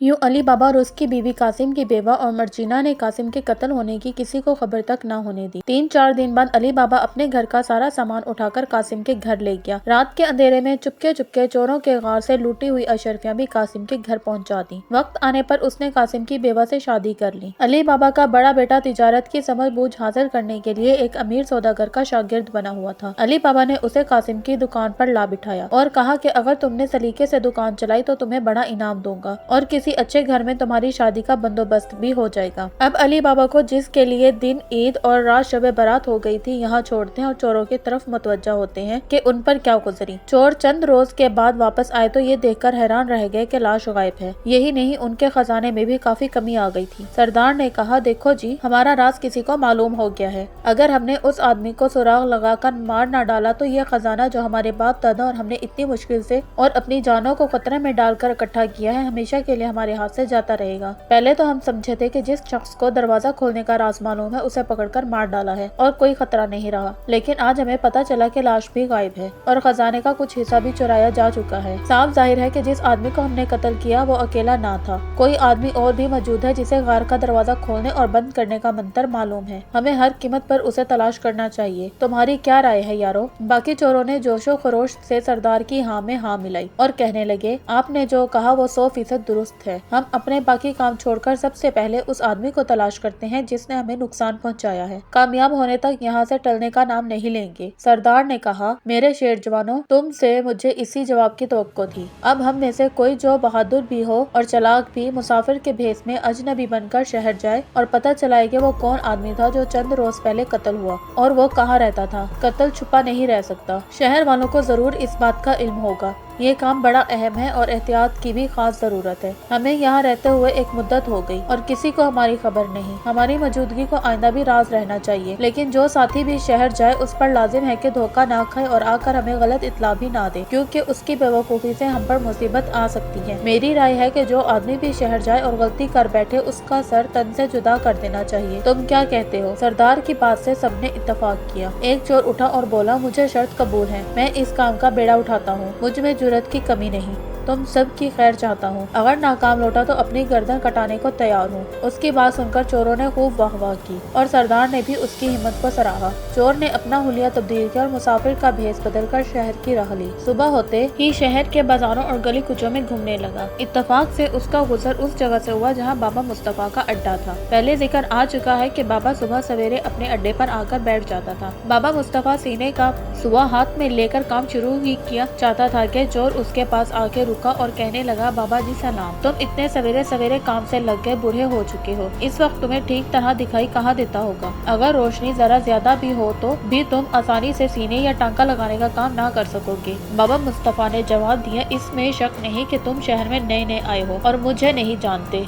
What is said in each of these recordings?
यूं अली बाबा और उसकी बीवी कासिम की बेवा और मर्जीना ने कासिम के कत्ल होने की किसी को खबर तक न होने दी। 3-4 दिन बाद अली बाबा अपने घर का सारा सामान उठाकर कासिम के घर ले गया। रात के अंधेरे में चुपके चुपके चोरों के गार से लूटी हुई अशरफियां भी कासिम के घर पहुंचा दी। वक्त आने पर उसने कासिम की बेवा से शादी कर ली। अली बाबा का बड़ा बेटा तिजारत की समझ बूझ हासिल करने के लिए एक अमीर सौदागर का शागिर्द बना हुआ था। अली बाबा ने उसे कासिम की दुकान पर ला बिठाया और कहा कि अगर तुमने सलीके से दुकान चलाई तो तुम्हें बड़ा इनाम दूंगा और किसी अच्छे घर में तुम्हारी शादी का बंदोबस्त भी हो जाएगा। अब अली बाबा को जिसके लिए दिन ईद और रात शबे बारात हो गई थी यहाँ छोड़ते हैं और चोरों की तरफ मुतवज्जा होते हैं कि उन पर क्या गुजरी। चोर चंद रोज के बाद वापस आए तो ये देखकर हैरान रह गए कि लाश गायब है। यही नहीं, उनके खजाने में भी काफी कमी आ गई थी। सरदार ने कहा, देखो जी, हमारा राज किसी को मालूम हो गया है। अगर हमने उस आदमी को सुराग लगाकर मार न डाला तो ये खजाना जो हमारे बाप दादा और हमने इतनी मुश्किल से और अपनी जानों को खतरे में डालकर इकट्ठा किया है, हमेशा के लिए हमारे हाथ से जाता रहेगा। पहले तो हम समझे थे कि जिस शख्स को दरवाजा खोलने का राज मालूम है उसे पकड़कर मार डाला है और कोई खतरा नहीं रहा, लेकिन आज हमें पता चला कि लाश भी गायब है और खजाने का कुछ हिस्सा भी चुराया जा चुका है। साफ जाहिर है कि जिस आदमी को हमने कत्ल किया वो अकेला ना था, कोई आदमी और भी मौजूद है जिसे गार का दरवाजा खोलने और बंद करने का मंत्र मालूम है। हमें हर कीमत पर उसे तलाश करना चाहिए। तुम्हारी क्या राय है यारो? बाकी चोरों ने जोशो खरोश से सरदार की हाँ में हाँ मिलाई और कहने लगे, आपने जो कहा वो 100% दुरुस्त है। हम अपने बाकी काम छोड़कर सबसे पहले उस आदमी को तलाश करते हैं जिसने हमें नुकसान पहुंचाया है। कामयाब होने तक यहाँ से टलने का नाम नहीं लेंगे। सरदार ने कहा, मेरे शेर जवानों, तुमसे मुझे इसी जवाब की तवक्को थी। अब हम में से कोई जो बहादुर भी हो और चालाक भी मुसाफिर के भेस में अजनबी बनकर शहर जाए और पता चलाए कि वो कौन आदमी था जो चंद रोज पहले कत्ल हुआ और वो कहाँ रहता था। कत्ल छुपा नहीं रह सकता। शहर वालों को जरूर इस बात का इल्म होगा। ये काम बड़ा अहम है और एहतियात की भी खास जरूरत है। हमें यहाँ रहते हुए एक मुद्दत हो गई और किसी को हमारी खबर नहीं। हमारी मौजूदगी को आइंदा भी राज रहना चाहिए, लेकिन जो साथी भी शहर जाए उस पर लाजिम है कि धोखा ना खाए और आकर हमें गलत इत्ला भी ना दे, क्योंकि उसकी बेवकूफ़ी से हम पर मुसीबत आ सकती है। मेरी राय है कि जो आदमी भी शहर जाए और गलती कर बैठे उसका सर तन से जुदा कर देना चाहिए। तुम क्या कहते हो? सरदार की बात से सबने इत्तेफाक किया। एक चोर उठा और बोला, मुझे शर्त कबूल है, मैं इस काम का बेड़ा उठाता हूँ। मुझ में जुर्रत की कमी नहीं। तुम सब की खैर चाहता हूँ। अगर नाकाम लौटा तो अपनी गर्दन कटाने को तैयार हूँ। उसकी बात सुनकर चोरों ने खूब वाह की और सरदार ने भी उसकी हिम्मत को सराहा। चोर ने अपना हुलिया तब्दील किया और मुसाफिर का भेस बदलकर शहर की राह ली। सुबह होते ही शहर के बाजारों और गली कुचों में घूमने लगा। इत्तेफाक से उसका गुजर उस जगह से हुआ जहाँ बाबा मुस्तफा का अड्डा था। पहले जिक्र आ चुका है कि बाबा सुबह सवेरे अपने अड्डे पर आकर बैठ जाता था। बाबा मुस्तफा सीने का सुआ हाथ में लेकर काम शुरू ही किया चाहता था कि चोर उसके पास आके रुका और कहने लगा, बाबा जी सलाम। तुम इतने सवेरे सवेरे काम से लग गए, बूढ़े हो चुके हो। इस वक्त तुम्हें ठीक तरह दिखाई कहाँ देता होगा। अगर रोशनी जरा ज्यादा भी हो तो भी तुम आसानी से सीने या टांका लगाने का काम ना कर सकोगे। बाबा मुस्तफा ने जवाब दिया, इसमें शक नहीं कि तुम शहर में नए नए आए हो और मुझे नहीं जानते।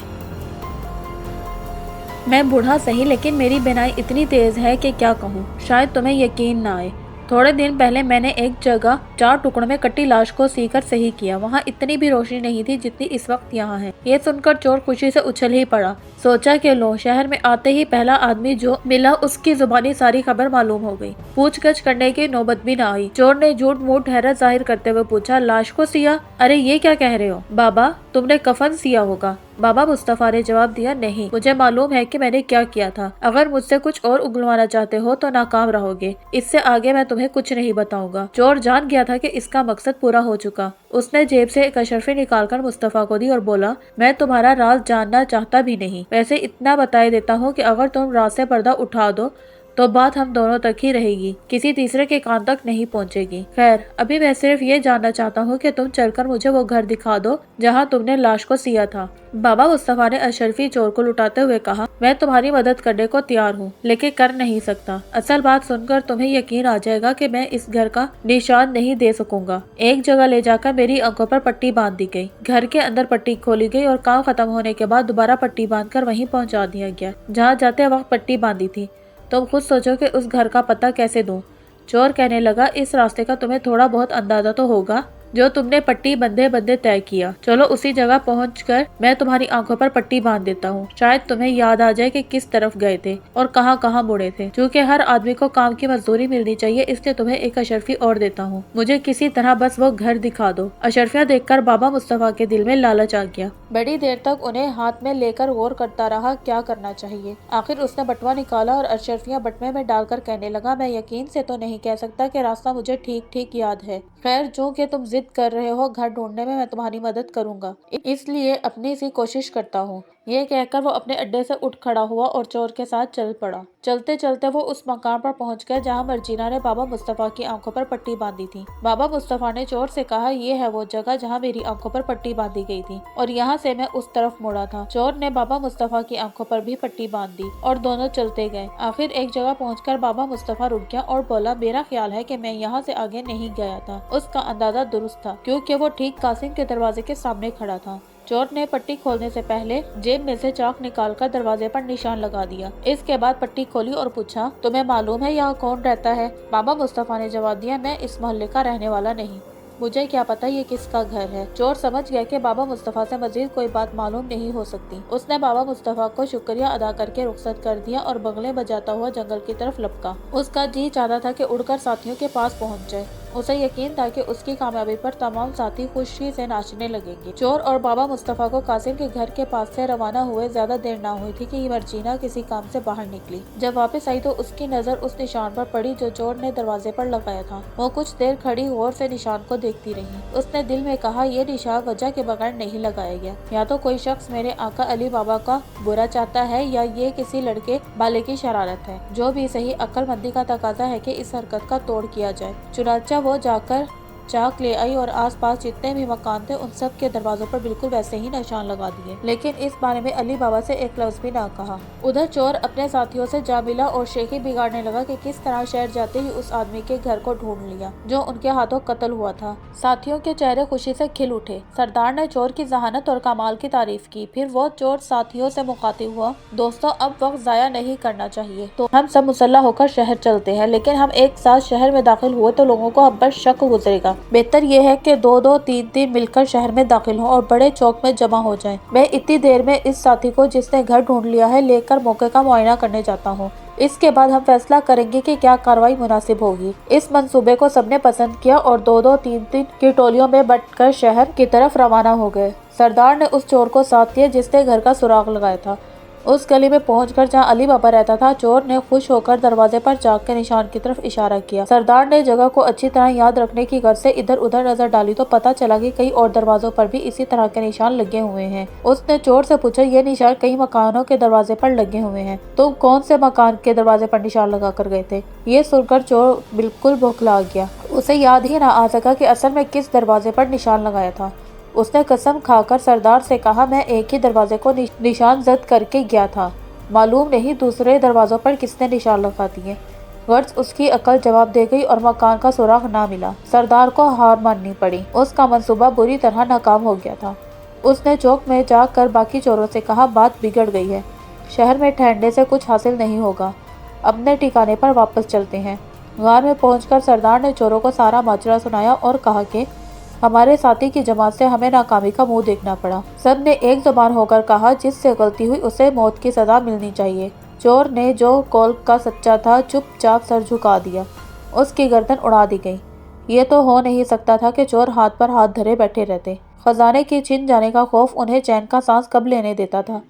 मैं बूढ़ा सही, लेकिन मेरी बिनाई इतनी तेज है कि क्या कहूँ, शायद तुम्हें यकीन ना आए। थोड़े दिन पहले मैंने एक जगह 4 टुकड़ों में कटी लाश को सीकर सही किया। वहाँ इतनी भी रोशनी नहीं थी जितनी इस वक्त यहाँ है। ये सुनकर चोर खुशी से उछल ही पड़ा। सोचा कि लो, शहर में आते ही पहला आदमी जो मिला उसकी जुबानी सारी खबर मालूम हो गई। पूछगछ करने की नौबत भी ना आई। चोर ने झूठ मूठ हैरत जाहिर करते हुए पूछा, लाश को सिया? अरे ये क्या कह रहे हो बाबा, तुमने कफन सिया होगा। बाबा मुस्तफा ने जवाब दिया, नहीं, मुझे मालूम है कि मैंने क्या किया था। अगर मुझसे कुछ और उगलवाना चाहते हो तो नाकाम रहोगे। इससे आगे मैं तुम्हें कुछ नहीं बताऊंगा। चोर जान गया था कि इसका मकसद पूरा हो चुका। उसने जेब से एक अशरफी निकालकर मुस्तफा को दी और बोला, मैं तुम्हारा राज जानना चाहता भी नहीं। वैसे इतना बताए देता हूँ कि अगर तुम राज से पर्दा उठा दो तो बात हम दोनों तक ही रहेगी, किसी तीसरे के कान तक नहीं पहुंचेगी। खैर, अभी मैं सिर्फ ये जानना चाहता हूँ कि तुम चलकर मुझे वो घर दिखा दो जहाँ तुमने लाश को सिया था। बाबा मुस्तफा ने अशरफी चोर को लुटाते हुए कहा, मैं तुम्हारी मदद करने को तैयार हूँ, लेकिन कर नहीं सकता। असल बात सुनकर तुम्हें यकीन आ जाएगा कि मैं इस घर का निशान नहीं दे सकूंगा। एक जगह ले जाकर मेरी आंखों पर पट्टी बांध दी गई। घर के अंदर पट्टी खोली गई और काम खत्म होने के बाद दोबारा पट्टी बांधकर वहीं पहुँचा दिया गया जहाँ जाते वक्त पट्टी बांधी थी। तुम खुद सोचो कि उस घर का पता कैसे दूं। चोर कहने लगा, इस रास्ते का तुम्हें थोड़ा बहुत अंदाजा तो होगा। जो तुमने पट्टी बंधे बंधे तय किया। चलो उसी जगह पहुंचकर मैं तुम्हारी आंखों पर पट्टी बांध देता हूँ। शायद तुम्हें याद आ जाए कि किस तरफ गए थे और कहाँ कहाँ मुड़े थे। क्योंकि हर आदमी को काम की मजदूरी मिलनी चाहिए, इसलिए तुम्हें एक अशरफी और देता हूँ। मुझे किसी तरह बस वो घर दिखा दो। अशरफिया देखकर बाबा मुस्तफा के दिल में लालच आ गया। बड़ी देर तक उन्हें हाथ में लेकर गौर करता रहा क्या करना चाहिए। आखिर उसने बटुआ निकाला और अशरफिया बटुए में डालकर कहने लगा, मैं यकीन से तो नहीं कह सकता कि रास्ता मुझे ठीक ठीक याद है। खैर, जो कि तुम जिद कर रहे हो, घर ढूंढने में मैं तुम्हारी मदद करूंगा, इसलिए अपनी सी कोशिश करता हूँ। ये कहकर वो अपने अड्डे से उठ खड़ा हुआ और चोर के साथ चल पड़ा। चलते चलते वो उस मकान पर पहुंच गए जहाँ मर्जीना ने बाबा मुस्तफा की आंखों पर पट्टी बांधी थी। बाबा मुस्तफा ने चोर से कहा, ये है वो जगह जहाँ मेरी आंखों पर पट्टी बांधी गई थी और यहाँ से मैं उस तरफ मुड़ा था। चोर ने बाबा मुस्तफा की आंखों पर भी पट्टी बांध दी और दोनों चलते गए। आखिर एक जगह पहुंचकर बाबा मुस्तफा रुक गया और बोला, मेरा ख्याल है कि मैं यहाँ से आगे नहीं गया था। उसका अंदाजा दुरुस्त था क्योंकि वो ठीक कासिम के दरवाजे के सामने खड़ा था। चोर ने पट्टी खोलने से पहले जेब में से चाक निकालकर दरवाजे पर निशान लगा दिया। इसके बाद पट्टी खोली और पूछा, तुम्हें मालूम है यहाँ कौन रहता है? बाबा मुस्तफा ने जवाब दिया, मैं इस मोहल्ले का रहने वाला नहीं, मुझे क्या पता ये किसका घर है। चोर समझ गया कि बाबा मुस्तफा से मजीद कोई बात मालूम नहीं हो सकती। उसने बाबा मुस्तफा को शुक्रिया अदा करके रुखसत कर दिया और बगले बजाता हुआ जंगल की तरफ लपका। उसका जी चाहता था कि उड़कर साथियों के पास पहुंच जाए। उसे यकीन था कि उसकी कामयाबी पर तमाम साथी खुशी से नाचने लगेंगे। चोर और बाबा मुस्तफा को कासिम के घर के पास से रवाना हुए ज्यादा देर ना हुई थी कि मर्जीना किसी काम से बाहर निकली। जब वापस आई तो उसकी नजर उस निशान पर पड़ी जो चोर ने दरवाजे पर लगाया था। वो कुछ देर खड़ी गौर से निशान को देखती रही। उसने दिल में कहा, ये निशान वजह के बगैर नहीं लगाया गया। या तो कोई शख्स मेरे आका अली बाबा का बुरा चाहता है या ये किसी लड़के बाले की शरारत है। जो भी सही, अक्लमंदी का तकाजा है कि इस हरकत का तोड़ किया जाए। चुनाचा वो जाकर चाक ले आई और आसपास जितने भी मकान थे उन सब के दरवाजों पर बिल्कुल वैसे ही निशान लगा दिए, लेकिन इस बारे में अली बाबा से एक लफ्ज भी ना कहा। उधर चोर अपने साथियों से जा मिला और शेखी बिगाड़ने लगा कि किस तरह शहर जाते ही उस आदमी के घर को ढूंढ लिया जो उनके हाथों कत्ल हुआ था। साथियों के चेहरे खुशी से खिल उठे। सरदार ने चोर की जहानत और कमाल की तारीफ की। फिर वो चोर साथियों से मुखातिब हुआ, दोस्तों अब वक्त जाया नहीं करना चाहिए, तो हम सब मुसल्लह होकर शहर चलते हैं, लेकिन हम एक साथ शहर में दाखिल हुए तो लोगों को हम पर शक गुजरेगा। बेहतर यह है कि दो दो तीन तीन मिलकर शहर में दाखिल हों और बड़े चौक में जमा हो जाएं। मैं इतनी देर में इस साथी को जिसने घर ढूंढ लिया है लेकर मौके का मुआयना करने जाता हूँ। इसके बाद हम फैसला करेंगे कि क्या कार्रवाई मुनासिब होगी। इस मंसूबे को सबने पसंद किया और दो दो तीन तीन की टोलियों में बंटकर शहर की तरफ रवाना हो गए। सरदार ने उस चोर को साथ दिया जिसने घर का सुराग लगाया था। उस गली में पहुंचकर जहां अली बाबा रहता था, चोर ने खुश होकर दरवाजे पर चाक के निशान की तरफ इशारा किया। सरदार ने जगह को अच्छी तरह याद रखने की गर्ज से इधर उधर नजर डाली तो पता चला कि कई और दरवाजों पर भी इसी तरह के निशान लगे हुए हैं। उसने चोर से पूछा, ये निशान कई मकानों के दरवाजे पर लगे हुए हैं, तुम कौन से मकान के दरवाजे पर निशान लगा कर गए थे? ये सुनकर चोर बिल्कुल बौखला गया। उसे याद ही न आ सका कि असल में किस दरवाजे पर निशान लगाया था। उसने कसम खाकर सरदार से कहा, मैं एक ही दरवाजे को निशान जद करके गया था, मालूम नहीं दूसरे दरवाजों पर किसने निशान लगा दिए। गर्ज उसकी अकल जवाब दे गई और मकान का सुराग ना मिला। सरदार को हार माननी पड़ी। उसका मंसूबा बुरी तरह नाकाम हो गया था। उसने चौक में जाकर बाकी चोरों से कहा, बात बिगड़ गई है, शहर में ठहरने से कुछ हासिल नहीं होगा, अपने ठिकाने पर वापस चलते हैं। गार में पहुंचकर सरदार ने चोरों को सारा माजरा सुनाया और कहा कि हमारे साथी की जमात से हमें नाकामी का मुंह देखना पड़ा। सब ने एक जुबान होकर कहा, जिससे गलती हुई उसे मौत की सजा मिलनी चाहिए। चोर ने जो कौल का सच्चा था चुपचाप सर झुका दिया। उसकी गर्दन उड़ा दी गई। ये तो हो नहीं सकता था कि चोर हाथ पर हाथ धरे बैठे रहते। खजाने के छिन जाने का खौफ उन्हें चैन का सांस कब लेने देता था।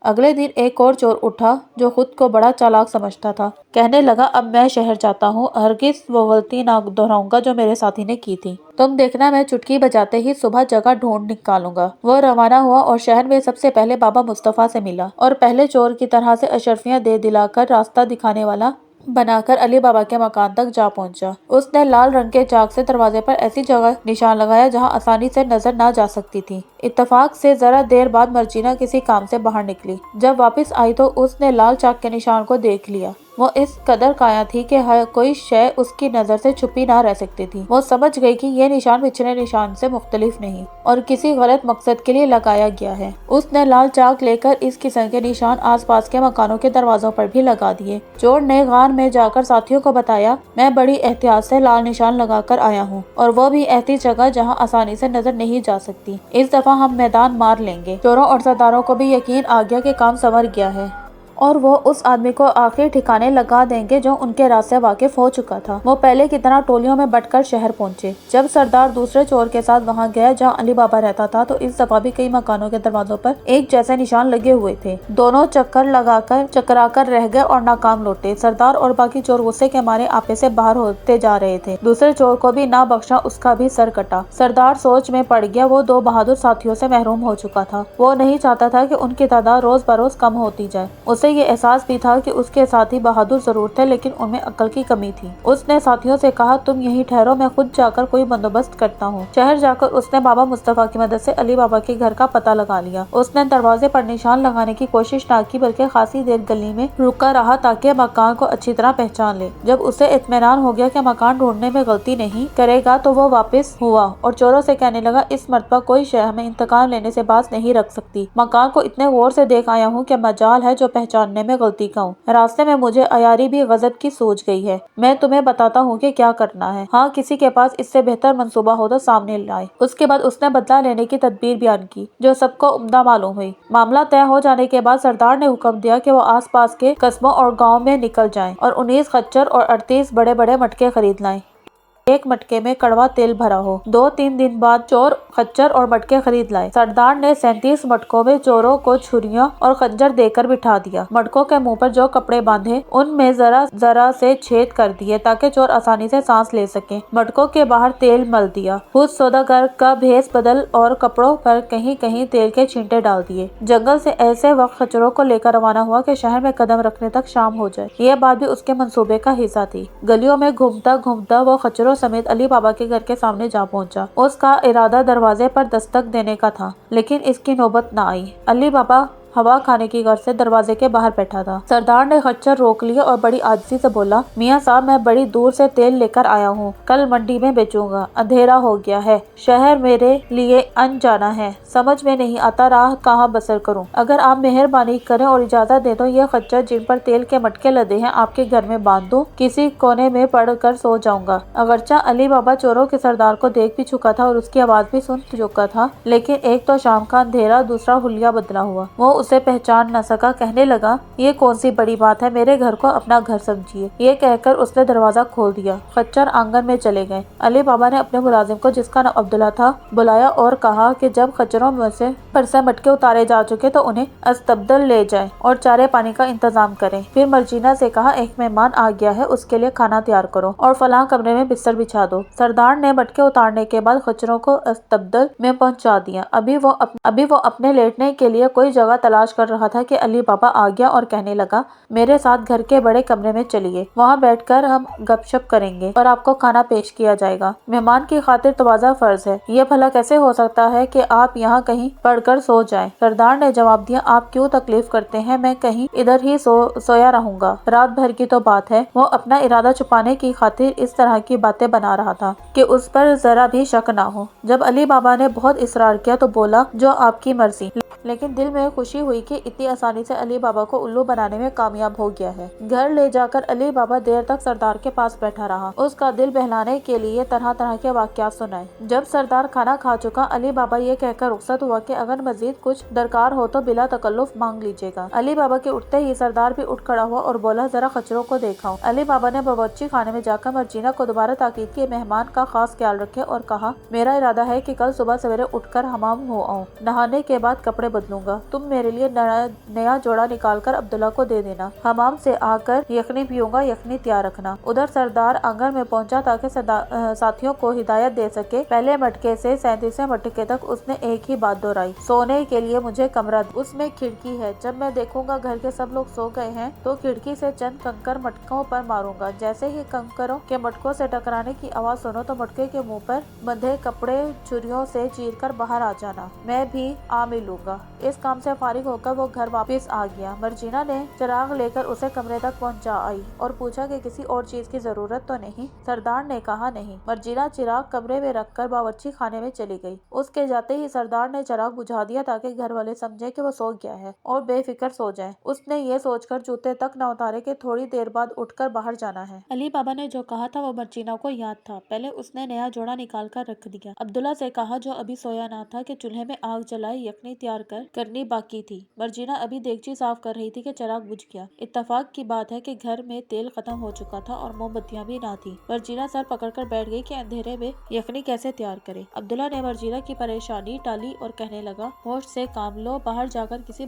अगले दिन एक और चोर उठा जो खुद को बड़ा चालाक समझता था। कहने लगा, अब मैं शहर जाता हूँ, हरगिज वो गलती ना दोहराऊंगा जो मेरे साथी ने की थी। तुम देखना, मैं चुटकी बजाते ही सुबह जगह ढूंढ निकालूंगा। वो रवाना हुआ और शहर में सबसे पहले बाबा मुस्तफा से मिला और पहले चोर की तरह से अशरफियां दे दिलाकर रास्ता दिखाने वाला बनाकर अली बाबा के मकान तक जा पहुंचा। उसने लाल रंग के चाक से दरवाजे पर ऐसी जगह निशान लगाया जहां आसानी से नजर ना जा सकती थी। इत्तेफाक से जरा देर बाद मर्जीना किसी काम से बाहर निकली। जब वापस आई तो उसने लाल चाक के निशान को देख लिया। وہ اس قدر کایا تھی کہ ہر کوئی شے اس کی نظر سے چھپی نہ رہ سکتی تھی۔ وہ سمجھ گئی کہ یہ نشان پچھلے نشان سے مختلف نہیں اور کسی غلط مقصد کے لیے لگایا گیا ہے۔ اس نے لال چاک لے کر اس قسم کے نشان آس پاس کے مکانوں کے دروازوں پر بھی لگا دیے۔ چور نے غار میں جا کر ساتھیوں کو بتایا، میں بڑی احتیاط سے لال نشان لگا کر آیا ہوں، اور وہ بھی ایسی جگہ جہاں آسانی سے نظر نہیں جا سکتی۔ اس دفعہ ہم میدان مار لیں گے۔ چوروں اور سرداروں کو بھی یقین آ گیا کہ کام سنور گیا ہے اور وہ اس آدمی کو آخر ٹھکانے لگا دیں گے جو ان کے راز سے واقف ہو چکا تھا۔ وہ پہلے کی طرح ٹولیوں میں بٹ کر شہر پہنچے۔ جب سردار دوسرے چور کے ساتھ وہاں گیا جہاں علی بابا رہتا تھا تو اس دفعہ بھی کئی مکانوں کے دروازوں پر ایک جیسے نشان لگے ہوئے تھے۔ دونوں چکر لگا کر چکرا کر رہ گئے اور ناکام لوٹے۔ سردار اور باقی چور غصے کے مارے آپے سے باہر ہوتے جا رہے تھے۔ دوسرے چور کو بھی نہ بخشا، اس کا بھی سر کٹا۔ سردار سوچ میں پڑ گیا، وہ دو بہادر ساتھیوں سے محروم ہو چکا تھا۔ وہ نہیں چاہتا تھا کہ ان کی تعداد روز بروز کم ہوتی جائے۔ اسے یہ احساس بھی تھا کہ اس کے ساتھی بہادر ضرور تھے لیکن ان میں عقل کی کمی تھی۔ اس نے ساتھیوں سے کہا، تم یہیں ٹھہرو، میں خود جا کر کوئی بندوبست کرتا ہوں۔ شہر جا کر اس نے بابا مصطفیٰ کی مدد سے علی بابا کے گھر کا پتہ لگا لیا۔ اس نے دروازے پر نشان لگانے کی کوشش نہ کی بلکہ خاصی دیر گلی میں رکا رہا تاکہ مکان کو اچھی طرح پہچان لے۔ جب اسے اطمینان ہو گیا کہ مکان ڈھونڈنے میں غلطی نہیں کرے گا تو وہ واپس ہوا اور چوروں سے کہنے لگا، اس مرتبہ کوئی شے ہمیں انتقام لینے سے باز نہیں رکھ سکتی۔ مکان کو اتنے غور سے دیکھ آیا ہوں کہ مجال ہے جو پہچاننے میں غلطی کا ہوں۔ راستے میں مجھے عیاری بھی غضب کی سوچ گئی ہے۔ میں تمہیں بتاتا ہوں کہ کیا کرنا ہے۔ ہاں، کسی کے پاس اس سے بہتر منصوبہ ہو تو سامنے لائے۔ اس کے بعد اس نے بدلہ لینے کی تدبیر بیان کی جو سب کو عمدہ معلوم ہوئی۔ معاملہ طے ہو جانے کے بعد سردار نے حکم دیا کہ وہ آس پاس کے قصبوں اور گاؤں میں نکل جائیں اور 19 خچر اور 38 بڑے بڑے مٹکے خرید لائیں۔ ایک مٹکے میں کڑوا تیل بھرا ہو۔ 2-3 دن بعد چور خچر اور مٹکے خرید لائے۔ سردار نے 37 مٹکوں میں چوروں کو چھریاں اور خنجر دے کر بٹھا دیا۔ مٹکوں کے منہ پر جو کپڑے باندھے ان میں ذرا ذرا سے چھید کر دیے تاکہ چور آسانی سے سانس لے سکیں۔ مٹکوں کے باہر تیل مل دیا۔ خود سوداگر کا بھیس بدل اور کپڑوں پر کہیں کہیں تیل کے چھینٹے ڈال دیے۔ جنگل سے ایسے وقت خچروں کو لے کر روانہ ہوا کہ شہر میں قدم رکھنے تک شام ہو جائے۔ یہ بات بھی اس کے منصوبے کا حصہ تھی۔ گلیوں میں گھومتا گھومتا وہ خچروں سمیت علی بابا کے گھر کے سامنے جا پہنچا۔ اس کا ارادہ دروازے پر دستک دینے کا تھا لیکن اس کی نوبت نہ آئی۔ علی بابا ہوا کھانے کی غرض سے دروازے کے باہر بیٹھا تھا۔ سردار نے خچر روک لیا اور بڑی عاجزی سے بولا، میاں صاحب، میں بڑی دور سے تیل لے کر آیا ہوں، کل منڈی میں بیچوں گا۔ اندھیرا ہو گیا ہے، شہر میرے لیے ان جانا ہے، سمجھ میں نہیں آتا راہ کہاں بسر کروں۔ اگر آپ مہربانی کریں اور اجازت دیں تو یہ خچر جن پر تیل کے مٹکے لدے ہیں آپ کے گھر میں باندھ دوں، کسی کونے میں پڑ کر سو جاؤں گا۔ اگرچہ علی بابا چوروں کے سردار کو دیکھ بھی چکا تھا اور اس کی آواز بھی سن چکا تھا لیکن ایک تو شام کا اندھیرا، دوسرا حلیہ بدلا ہوا، وہ اسے پہچان نہ سکا۔ کہنے لگا، یہ کون سی بڑی بات ہے، میرے گھر کو اپنا گھر سمجھیے۔ یہ کہہ کر اس نے دروازہ کھول دیا۔ خچر آنگن میں چلے گئے۔ علی بابا نے اپنے ملازم کو جس کا نام عبداللہ تھا بلایا اور کہا کہ جب خچروں میں سے مٹکے اتارے جا چکے تو انہیں استبدل لے جائیں اور چارے پانی کا انتظام کریں۔ پھر مرجینا سے کہا، ایک مہمان آ گیا ہے، اس کے لیے کھانا تیار کرو اور فلاں کمرے میں بستر بچھا دو۔ سردار نے مٹکے اتارنے کے بعد خچروں کو استبدل میں پہنچا دیا۔ ابھی وہ اپنے لیٹنے کے لیے کوئی جگہ تلاش کر رہا تھا کہ علی بابا آ گیا اور کہنے لگا، میرے ساتھ گھر کے بڑے کمرے میں چلیے، وہاں بیٹھ کر ہم گپ شپ کریں گے اور آپ کو کھانا پیش کیا جائے گا۔ مہمان کی خاطر تواضع فرض ہے، یہ بھلا کیسے ہو سکتا ہے کہ آپ یہاں کہیں پڑ کر سو جائیں؟ سردار نے جواب دیا، آپ کیوں تکلیف کرتے ہیں، میں کہیں ادھر ہی سویا رہوں گا، رات بھر کی تو بات ہے۔ وہ اپنا ارادہ چھپانے کی خاطر اس طرح کی باتیں بنا رہا تھا کہ اس پر ذرا بھی شک نہ ہو۔ جب علی بابا نے بہت اصرار کیا تو بولا، جو آپ کی مرضی۔ لیکن دل میں خوشی ہوئی کہ اتنی آسانی سے علی بابا کو الو بنانے میں کامیاب ہو گیا ہے۔ گھر لے جا کر علی بابا دیر تک سردار کے پاس بیٹھا رہا، اس کا دل بہلانے کے لیے طرح طرح کے واقعات سنائے۔ جب سردار کھانا کھا چکا، علی بابا یہ کہہ کر رخصت ہوا کہ اگر مزید کچھ درکار ہو تو بلا تکلف مانگ لیجیے گا۔ علی بابا کے اٹھتے ہی سردار بھی اٹھ کھڑا ہوا اور بولا، ذرا خچروں کو دیکھاؤ۔ علی بابا نے باورچی خانے میں جا کر مرجینا کو دوبارہ تاکید کی، مہمان کا خاص خیال رکھے اور کہا، میرا ارادہ ہے کہ کل صبح سویرے اٹھ کر حمام ہو آؤں، نہانے کے بعد کپڑے بدلوں گا، تم میرے لیے نیا جوڑا نکال کر عبداللہ کو دے دینا، حمام سے آ کر یخنی پیوں گا، یخنی تیار رکھنا۔ ادھر سردار آنگن میں پہنچا تاکہ ساتھیوں کو ہدایت دے سکے۔ پہلے مٹکے سے 37ویں مٹکے تک اس نے ایک ہی بات دہرائی، سونے کے لیے مجھے کمرہ دو، اس میں کھڑکی ہے، جب میں دیکھوں گا گھر کے سب لوگ سو گئے ہیں تو کھڑکی سے چند کنکر مٹکوں پر ماروں گا، جیسے ہی کنکروں کے مٹکوں سے ٹکرانے کی آواز سنو تو مٹکے کے منہ پر بندھے کپڑے چھریوں سے چیر کر باہر آ جانا، میں بھی آ ملوں گا۔ اس کام سے فارغ فارغ ہو کر وہ گھر واپس آ گیا۔ مرجینا نے چراغ لے کر اسے کمرے تک پہنچا آئی اور پوچھا کہ کسی اور چیز کی ضرورت تو نہیں؟ سردار نے کہا نہیں۔ مرجینا چراغ کمرے میں رکھ کر باورچی خانے میں چلی گئی۔ اس کے جاتے ہی سردار نے چراغ بجھا دیا تاکہ گھر والے سمجھیں کہ وہ سو گیا ہے اور بے فکر سو جائیں۔ اس نے یہ سوچ کر جوتے تک نہ اتارے کہ تھوڑی دیر بعد اٹھ کر باہر جانا ہے۔ علی بابا نے جو کہا تھا وہ مرجینا کو یاد تھا۔ پہلے اس نے نیا جوڑا نکال کر رکھ دیا۔ عبداللہ سے کہا جو ابھی سویا نہ تھا کہ چولہے میں آگ جلائے یخنی تیار کرنی باقی تھی۔ مرجینا ابھی دیگچی صاف کر رہی تھی کہ چراغ بجھ گیا۔ اتفاق کی بات ہے کہ گھر میں تیل ختم ہو چکا تھا اور موم بتیاں بھی نہ تھیں۔ مرجینا سر پکڑ کر بیٹھ گئی کہ اندھیرے میں یخنی کیسے تیار کرے۔ عبداللہ نے مرجینا کی پریشانی ٹالی اور کہنے لگا ہوش سے کام لو، باہر جا کر کسی